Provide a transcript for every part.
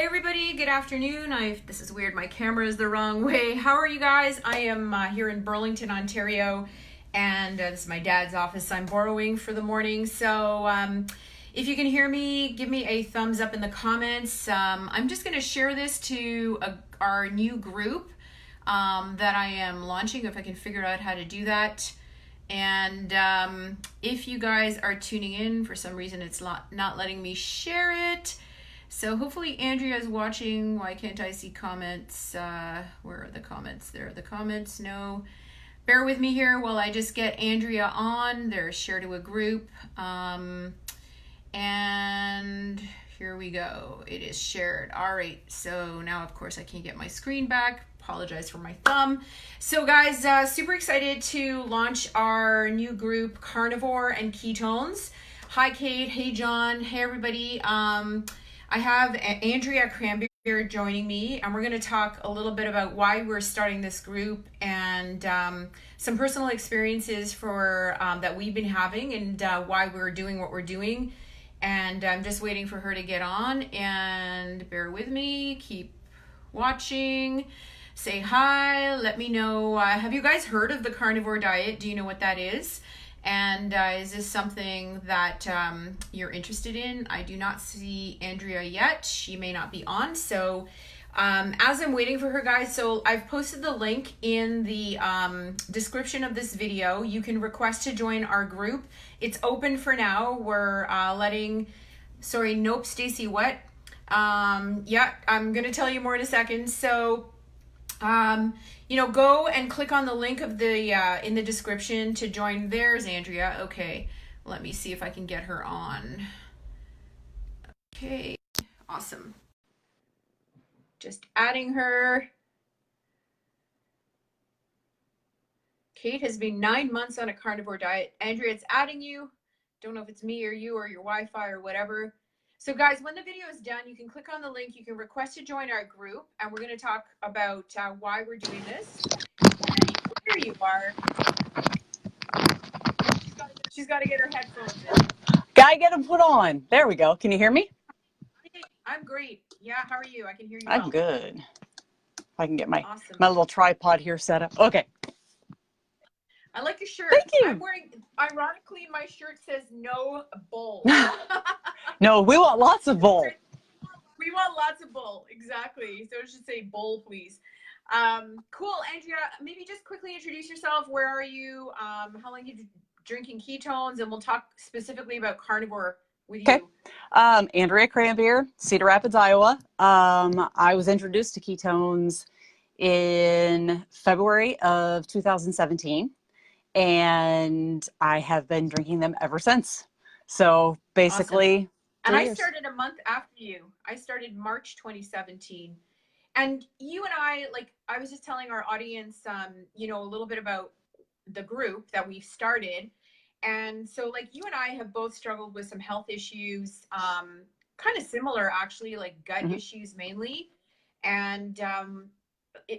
Hey everybody, good afternoon. This is weird, my camera is the wrong way. How are you guys? I am here in Burlington, Ontario, and this is my dad's office I'm borrowing for the morning. So if you can hear me, give me a thumbs up in the comments. I'm just going to share this to our new group that I am launching, if I can figure out how to do that. And if you guys are tuning in, for some reason it's not letting me share it. So hopefully Andrea is watching. Why can't I see comments? Where are the comments? There are the comments. No. Bear with me here while I just get Andrea on. They're shared to a group. And here we go. It is shared. All right. So now, of course, I can't get my screen back. Apologize for my thumb. So guys, super excited to launch our new group, Carnivore and Ketones. Hi, Kate. Hey, John. Hey, everybody. I have Andrea Cranberry joining me, and we're going to talk a little bit about why we're starting this group and some personal experiences for that we've been having and why we're doing what we're doing. And I'm just waiting for her to get on, and bear with me, keep watching, say hi, let me know. Have you guys heard of the carnivore diet? Do you know what that is? And is this something that you're interested in? I do not see Andrea yet. She may not be on. So as I'm waiting for her, guys, so I've posted the link in the description of this video. You can request to join our group. It's open for now. We're nope, Stacy, what? Yeah, I'm going to tell you more in a second. So go and click on the link of the in the description to join. There's Andrea. Okay, let me see if I can get her on. Okay, awesome. Just adding her. Kate has been 9 months on a carnivore diet. Andrea, it's adding you. Don't know if it's me or you or your Wi-Fi or whatever. So guys, when the video is done, you can click on the link. You can request to join our group, and we're going to talk about why we're doing this. And here you are. She's got to get her headphones in. Gotta get them put on. There we go. Can you hear me? I'm great. Yeah, how are you? I can hear you I'm well. good. If I can get my Awesome. my little tripod here set up. Okay. I like your shirt. Thank you. I'm wearing, ironically, my shirt says no bull. No, we want lots of bull. We want lots of bull. Exactly. So it should say bull, please. Cool. Andrea, maybe just quickly introduce yourself. Where are you? How long have you been drinking ketones? And we'll talk specifically about carnivore with you. Andrea Cranberry, Cedar Rapids, Iowa. I was introduced to ketones in February of 2017, and I have been drinking them ever since. So basically, awesome. And I started a month after you. I started March 2017. And you and I was just telling our audience, a little bit about the group that we've started. And so you and I have both struggled with some health issues, kind of similar actually, like gut issues mainly. And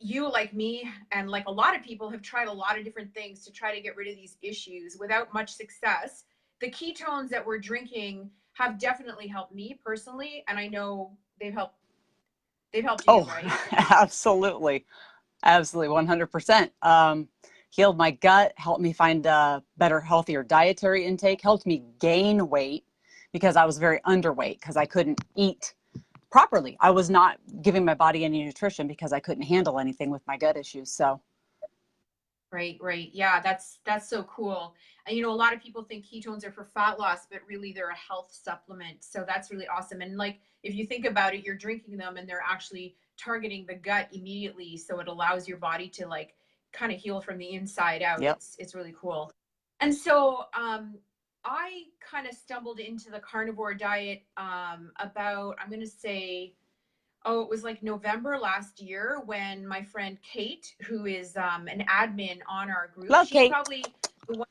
you, like me, and like a lot of people, have tried a lot of different things to try to get rid of these issues without much success. The ketones that we're drinking have definitely helped me personally, and I know they've helped you, right? Absolutely. 100%. Healed my gut, helped me find a better, healthier dietary intake, helped me gain weight because I was very underweight because I couldn't eat properly. I was not giving my body any nutrition because I couldn't handle anything with my gut issues. So Right. Yeah, that's so cool. And a lot of people think ketones are for fat loss, but really they're a health supplement. So that's really awesome. And if you think about it, you're drinking them and they're actually targeting the gut immediately. So it allows your body to kind of heal from the inside out. Yep. It's really cool. And so I kind of stumbled into the carnivore diet about, I'm going to say, it was November last year when my friend Kate, who is an admin on our group, Love she's Kate. Probably the one,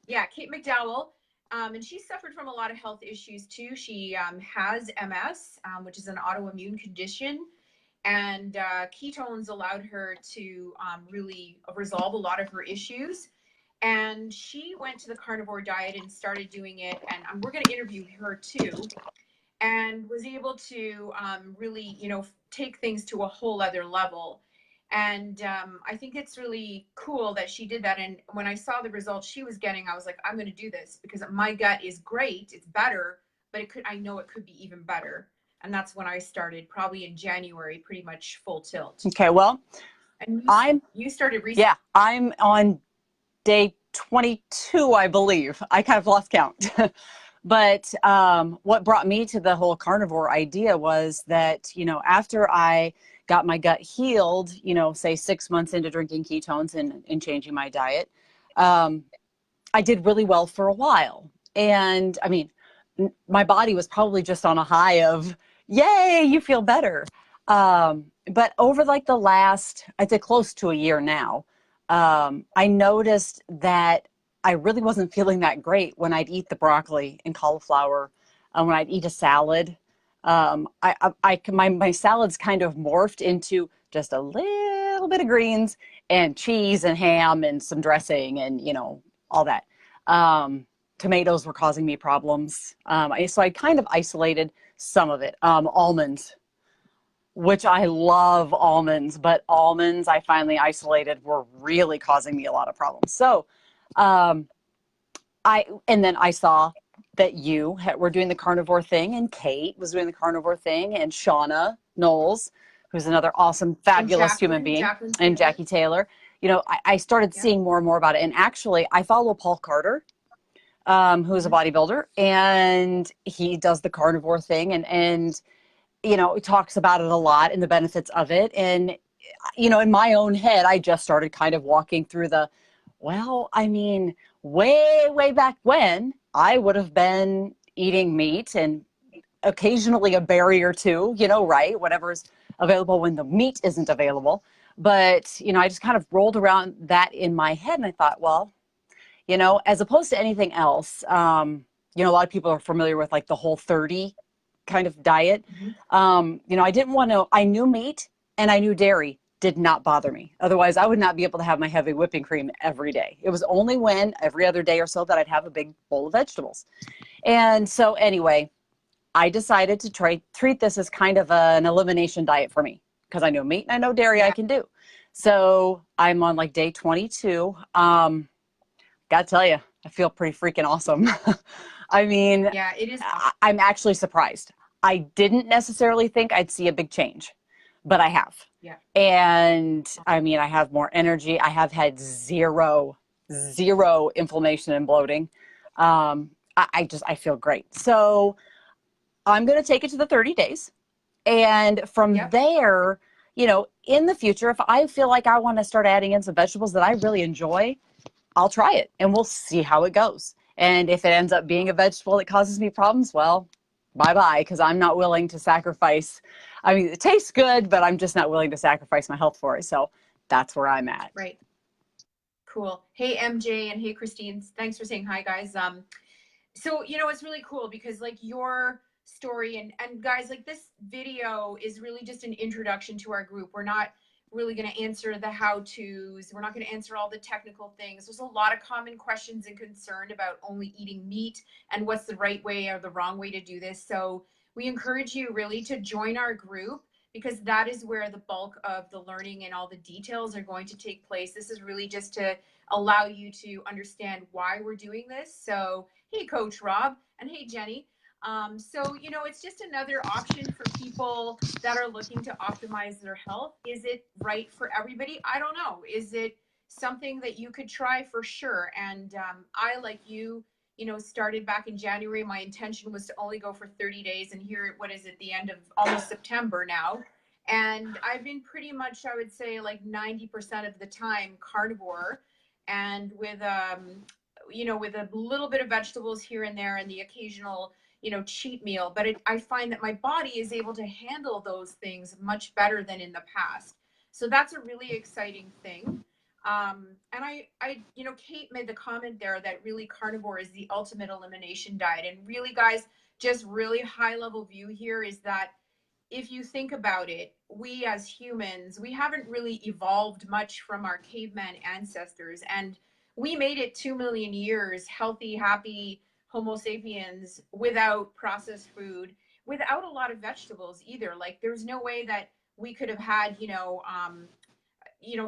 yeah, Kate McDowell, and she suffered from a lot of health issues too. She has MS, which is an autoimmune condition, and ketones allowed her to really resolve a lot of her issues. And she went to the carnivore diet and started doing it, and we're going to interview her too. and was able to really, take things to a whole other level. And I think it's really cool that she did that. And when I saw the results she was getting, I was like, I'm going to do this because my gut is great. It's better, but I know it could be even better. And that's when I started, probably in January, pretty much full tilt. Okay, well, And I'm you started recently. yeah, I'm on day 22, I believe. I kind of lost count. But what brought me to the whole carnivore idea was that, after I got my gut healed, say 6 months into drinking ketones and changing my diet, um, I did really well for a while. And I mean, my body was probably just on a high of, yay, you feel better. But over like the last, I'd say close to a year now, I noticed that I really wasn't feeling that great when I'd eat the broccoli and cauliflower, when I'd eat a salad. My salads kind of morphed into just a little bit of greens and cheese and ham and some dressing and, all that. Um, Tomatoes were causing me problems. So I kind of isolated some of it. Almonds, which I love almonds, but almonds I finally isolated were really causing me a lot of problems. So um, and then I saw that you were doing the carnivore thing, and Kate was doing the carnivore thing, and Shauna Knowles, who's another awesome, And fabulous human being, Jacqueline and Taylor. Jackie Taylor. I started Yeah. seeing more and more about it. And actually, I follow Paul Carter, who is a Mm-hmm. bodybuilder, and he does the carnivore thing, and talks about it a lot and the benefits of it. And in my own head, I just started kind of walking through well, I mean, way back when I would have been eating meat and occasionally a berry or two, right? Whatever's available when the meat isn't available. But, I just kind of rolled around that in my head and I thought, well, as opposed to anything else, a lot of people are familiar with like the Whole30 kind of diet. Mm-hmm. I didn't want to, I knew meat and I knew dairy did not bother me. Otherwise, I would not be able to have my heavy whipping cream every day. It was only when every other day or so that I'd have a big bowl of vegetables. And so, anyway, I decided to treat this as kind of an elimination diet for me because I know meat and I know dairy I Yeah. can do. So, I'm on like day 22. Gotta tell you, I feel pretty freaking awesome. I mean, Yeah, it is. I'm actually surprised. I didn't necessarily think I'd see a big change, but I have. Yeah. And I mean, I have more energy. I have had zero inflammation and bloating. I feel great. So I'm going to take it to the 30 days. And from Yep. there, in the future, if I feel like I want to start adding in some vegetables that I really enjoy, I'll try it and we'll see how it goes. And if it ends up being a vegetable that causes me problems, well, bye bye, because I'm not willing to sacrifice. I mean, it tastes good, but I'm just not willing to sacrifice my health for it. So that's where I'm at. Right. Cool. Hey MJ and hey Christine. Thanks for saying hi, guys. So it's really cool because like your story and guys, like this video is really just an introduction to our group. We're not really going to answer the how to's. We're not going to answer all the technical things. There's a lot of common questions and concern about only eating meat and what's the right way or the wrong way to do this. So we encourage you really to join our group because that is where the bulk of the learning and all the details are going to take place. This is really just to allow you to understand why we're doing this. So hey, Coach Rob, and hey, Jenny. So, it's just another option for people that are looking to optimize their health. Is it right for everybody? I don't know. Is it something that you could try for sure? And I, like started back in January. My intention was to only go for 30 days. And here, what is it, the end of almost September now? And I've been pretty much, I would say, like 90% of the time carnivore and with a little bit of vegetables here and there and the occasional cheat meal, but I find that my body is able to handle those things much better than in the past. So that's a really exciting thing. And Kate made the comment there that really carnivore is the ultimate elimination diet. And really, guys, just really high level view here is that if you think about it, we as humans, we haven't really evolved much from our caveman ancestors. And we made it 2 million years healthy, happy Homo sapiens without processed food, without a lot of vegetables either. Like there's no way that we could have had,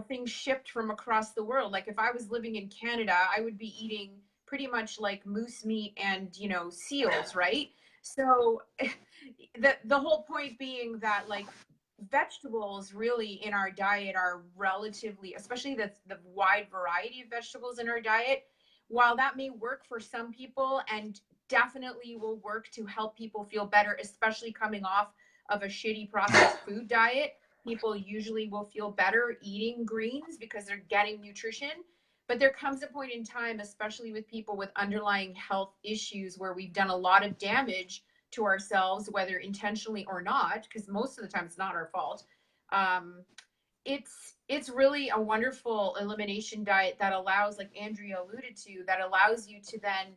things shipped from across the world. Like if I was living in Canada, I would be eating pretty much like moose meat and, seals, right? So the whole point being that like vegetables really in our diet are relatively, especially the wide variety of vegetables in our diet, while that may work for some people and definitely will work to help people feel better, especially coming off of a shitty processed food diet. People usually will feel better eating greens because they're getting nutrition. But there comes a point in time, especially with people with underlying health issues, where we've done a lot of damage to ourselves, whether intentionally or not, because most of the time it's not our fault. Um, it's really a wonderful elimination diet that allows, like Andrea alluded to, that allows you to then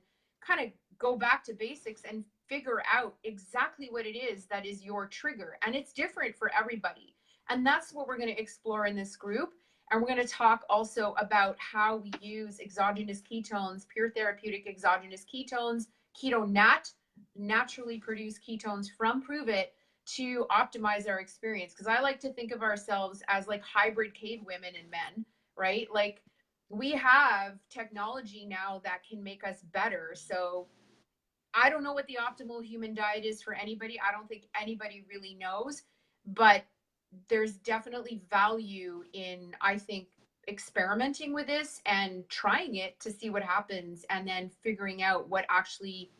kind of go back to basics and figure out exactly what it is that is your trigger. And it's different for everybody. And that's what we're going to explore in this group. And we're going to talk also about how we use exogenous ketones, pure therapeutic exogenous ketones, keto nat, naturally produced ketones from Prove It, to optimize our experience. Because I like to think of ourselves as like hybrid cave women and men, right? Like we have technology now that can make us better. So I don't know what the optimal human diet is for anybody. I don't think anybody really knows, but there's definitely value in, I think, experimenting with this and trying it to see what happens, and then figuring out what actually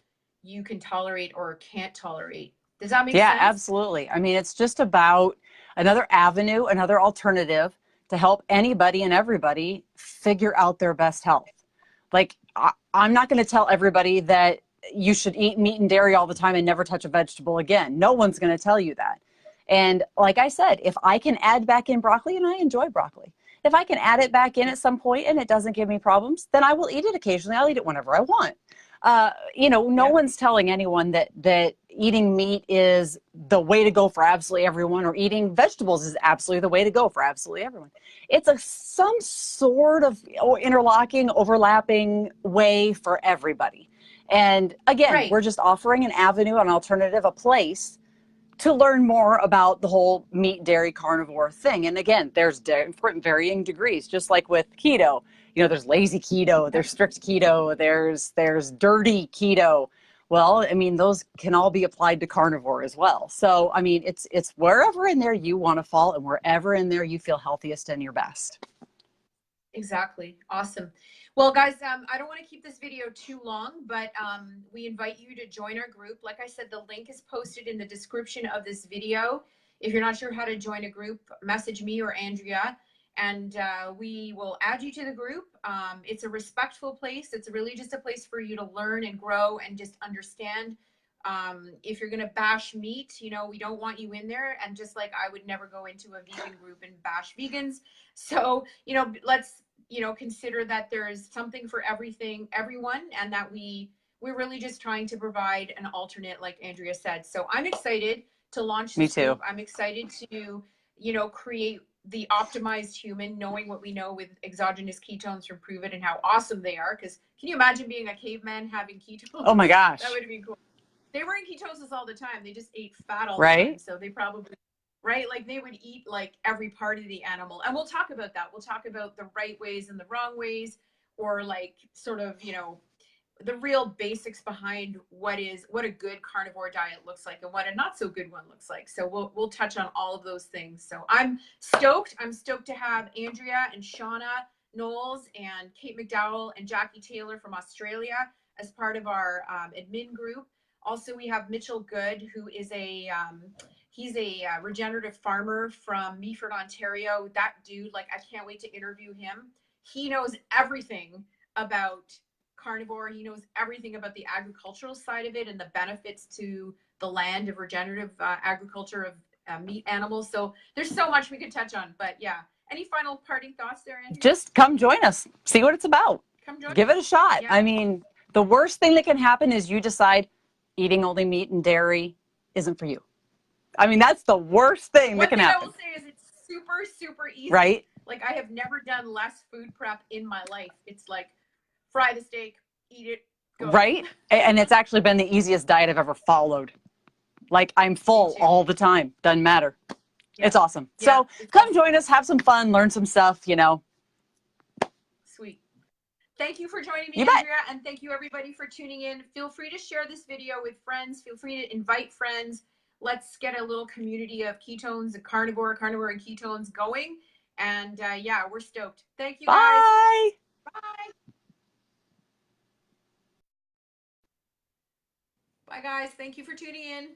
you can tolerate or can't tolerate. Does that make Yeah, sense? absolutely. I mean, it's just about another avenue, another alternative to help anybody and everybody figure out their best health. Like, I'm not going to tell everybody that you should eat meat and dairy all the time and never touch a vegetable again. No one's going to tell you that. And like I said, if I can add back in broccoli, and I enjoy broccoli, if I can add it back in at some point and it doesn't give me problems, then I will eat it occasionally. I'll eat it whenever I want. No one's telling anyone that eating meat is the way to go for absolutely everyone, or eating vegetables is absolutely the way to go for absolutely everyone. It's some sort of interlocking, overlapping way for everybody. And again, Right. we're just offering an avenue, an alternative, a place to learn more about the whole meat, dairy, carnivore thing. And again, there's different varying degrees, just like with keto. There's lazy keto, there's strict keto, there's dirty keto. Well, I mean, those can all be applied to carnivore as well. So, I mean, it's wherever in there you want to fall, and wherever in there you feel healthiest and your best. Exactly. Awesome. Well, guys, I don't want to keep this video too long, but we invite you to join our group. Like I said, the link is posted in the description of this video. If you're not sure how to join a group, message me or Andrea, and we will add you to the group. It's a respectful place. It's really just a place for you to learn and grow and just understand. If you're going to bash meat, we don't want you in there. And just like I would never go into a vegan group and bash vegans. So, let's consider that there's something for everyone, and that we're really just trying to provide an alternate, like Andrea said. So I'm excited to launch Me this too. group. I'm excited to create the optimized human, knowing what we know with exogenous ketones from Prove It and how awesome they are. Because can you imagine being a caveman having ketones? Oh my That gosh. would be cool. They were in ketosis all the time. They just ate fat all the time, Right? so they probably, right? Like they would eat like every part of the animal. And we'll talk about that. We'll talk about the right ways and the wrong ways, or like sort of, the real basics behind what a good carnivore diet looks like and what a not so good one looks like. So we'll touch on all of those things. So I'm stoked. I'm stoked to have Andrea and Shauna Knowles and Kate McDowell and Jackie Taylor from Australia as part of our admin group. Also, we have Mitchell Good, who is he's a regenerative farmer from Meaford, Ontario. That dude, like, I can't wait to interview him. He knows everything about carnivore. He knows everything about the agricultural side of it and the benefits to the land of regenerative agriculture of meat animals. So there's so much we could touch on. But yeah, any final parting thoughts there, Andrea? Just come join us. See what it's about. Come join. Give it a shot. Yeah. I mean, the worst thing that can happen is you decide eating only meat and dairy isn't for you. I mean, that's the worst thing that can happen. One thing I will say is it's super, super easy. Right? Like, I have never done less food prep in my life. It's like, fry the steak, eat it, go. Right? And it's actually been the easiest diet I've ever followed. Like I'm full too. all the time. Doesn't matter. Yeah. It's awesome. Yeah, So it's come awesome. join us, have some fun, learn some stuff, you know. Sweet. Thank you for joining me, You bet. Andrea, and thank you everybody for tuning in. Feel free to share this video with friends. Feel free to invite friends. Let's get a little community of ketones, carnivore and ketones going. And yeah, we're stoked. Thank you guys. Bye. Bye. Bye guys. Thank you for tuning in.